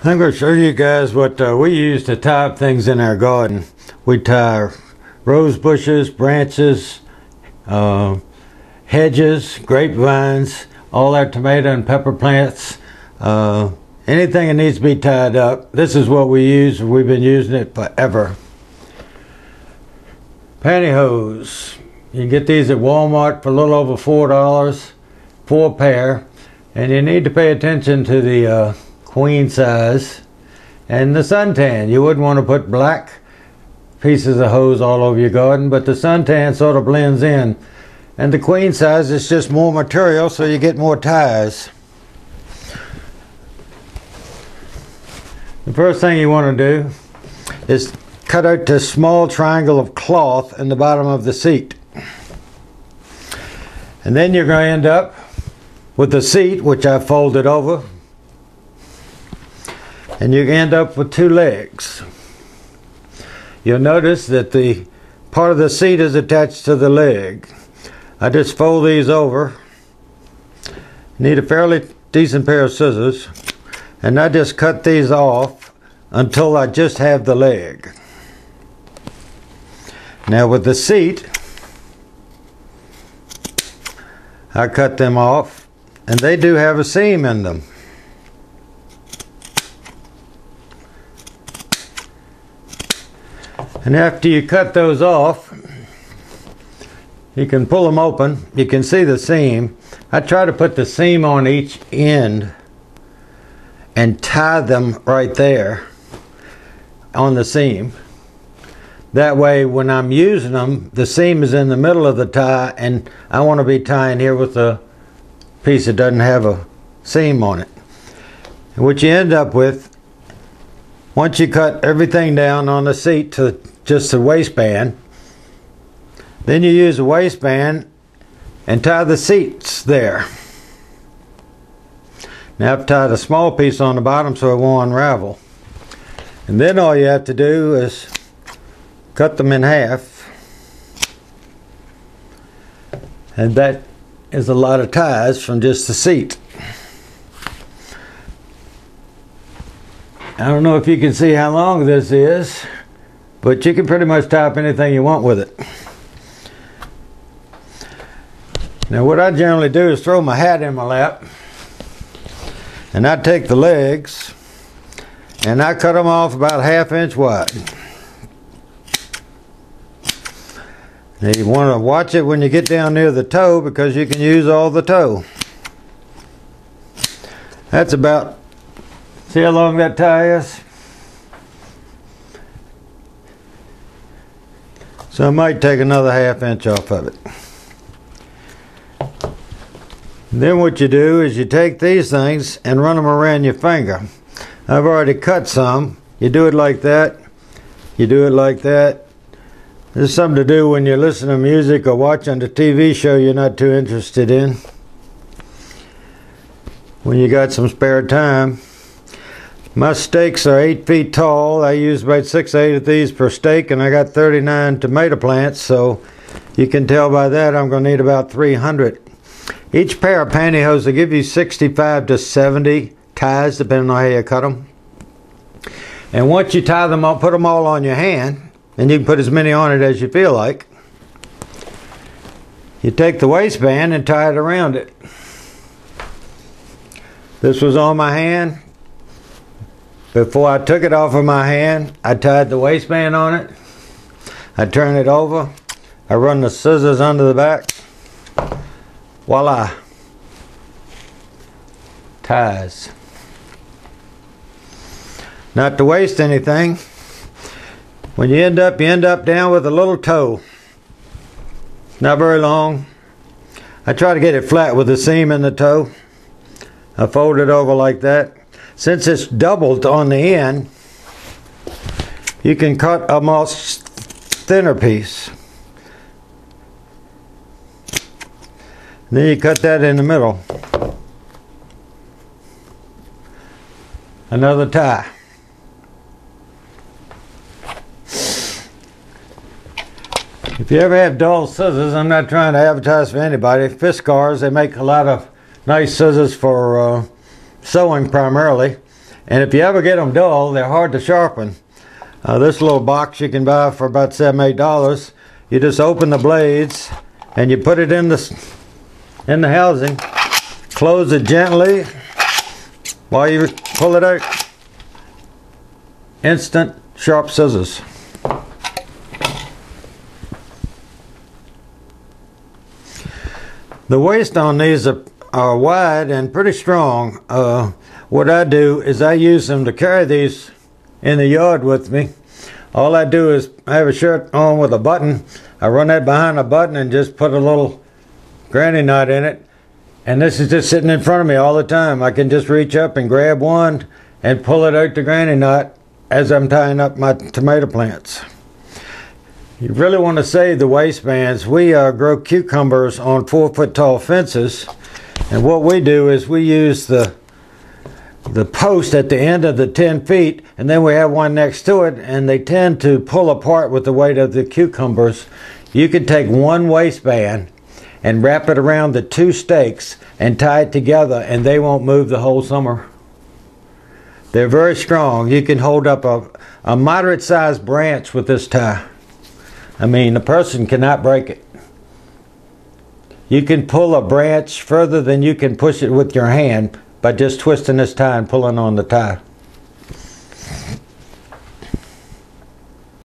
I'm going to show you guys what we use to tie up things in our garden. We tie rose bushes, branches, hedges, grapevines, all our tomato and pepper plants, anything that needs to be tied up. This is what we use. We've been using it forever. Pantyhose. You can get these at Walmart for a little over $4 for a pair, and you need to pay attention to the queen size and the suntan. You wouldn't want to put black pieces of hose all over your garden, but the suntan sort of blends in, and the queen size is just more material, so you get more ties. The first thing you want to do is cut out this small triangle of cloth in the bottom of the seat, and then you're going to end up with the seat, which I folded over, and you end up with two legs. You'll notice that the part of the seat is attached to the leg. I just fold these over. Need a fairly decent pair of scissors, and I just cut these off until I just have the leg. Now with the seat, I cut them off, and they do have a seam in them. And after you cut those off, you can pull them open. You can see the seam. I try to put the seam on each end and tie them right there on the seam. That way when I'm using them, the seam is in the middle of the tie, and I want to be tying here with a piece that doesn't have a seam on it. And what you end up with, once you cut everything down on the seat to just the waistband, then you use the waistband and tie the seats there. Now I've tied a small piece on the bottom so it won't unravel. And then all you have to do is cut them in half. And that is a lot of ties from just the seat. I don't know if you can see how long this is, but you can pretty much tie up anything you want with it. Now what I generally do is throw my hat in my lap, and I take the legs and I cut them off about 1/2 inch wide. Now you want to watch it when you get down near the toe, because you can use all the toe. That's about, see how long that tie is? So I might take another 1/2 inch off of it. Then what you do is you take these things and run them around your finger. I've already cut some. You do it like that. You do it like that. This is something to do when you're listening to music or watching a TV show you're not too interested in, when you got some spare time. My steaks are 8 feet tall. I use about 6 or 8 of these per steak, and I got 39 tomato plants, so you can tell by that I'm going to need about 300. Each pair of pantyhose will give you 65 to 70 ties, depending on how you cut them. And once you tie them up, put them all on your hand, and you can put as many on it as you feel like. You take the waistband and tie it around it. This was on my hand. Before I took it off of my hand, I tied the waistband on it. I turn it over. I run the scissors under the back. Voila. Ties. Not to waste anything, when you end up down with a little toe. Not very long. I try to get it flat with the seam in the toe. I fold it over like that. Since it's doubled on the end, you can cut a much thinner piece. Then you cut that in the middle. Another tie. If you ever have dull scissors, I'm not trying to advertise for anybody. Fiskars, they make a lot of nice scissors for sewing primarily. And if you ever get them dull, they're hard to sharpen. This little box you can buy for about $7, $8. You just open the blades and you put it in the housing. Close it gently while you pull it out. Instant sharp scissors. The waist on these are wide and pretty strong. What I do is I use them to carry these in the yard with me. All I do is I have a shirt on with a button. I run that behind a button and just put a little granny knot in it. And this is just sitting in front of me all the time. I can just reach up and grab one and pull it out the granny knot as I'm tying up my tomato plants. You really want to save the waistbands. We grow cucumbers on 4-foot tall fences. And what we do is we use the post at the end of the 10 feet, and then we have one next to it, and they tend to pull apart with the weight of the cucumbers. You can take one waistband and wrap it around the 2 stakes and tie it together, and they won't move the whole summer. They're very strong. You can hold up a moderate sized branch with this tie. I mean, a person cannot break it. You can pull a branch further than you can push it with your hand by just twisting this tie and pulling on the tie.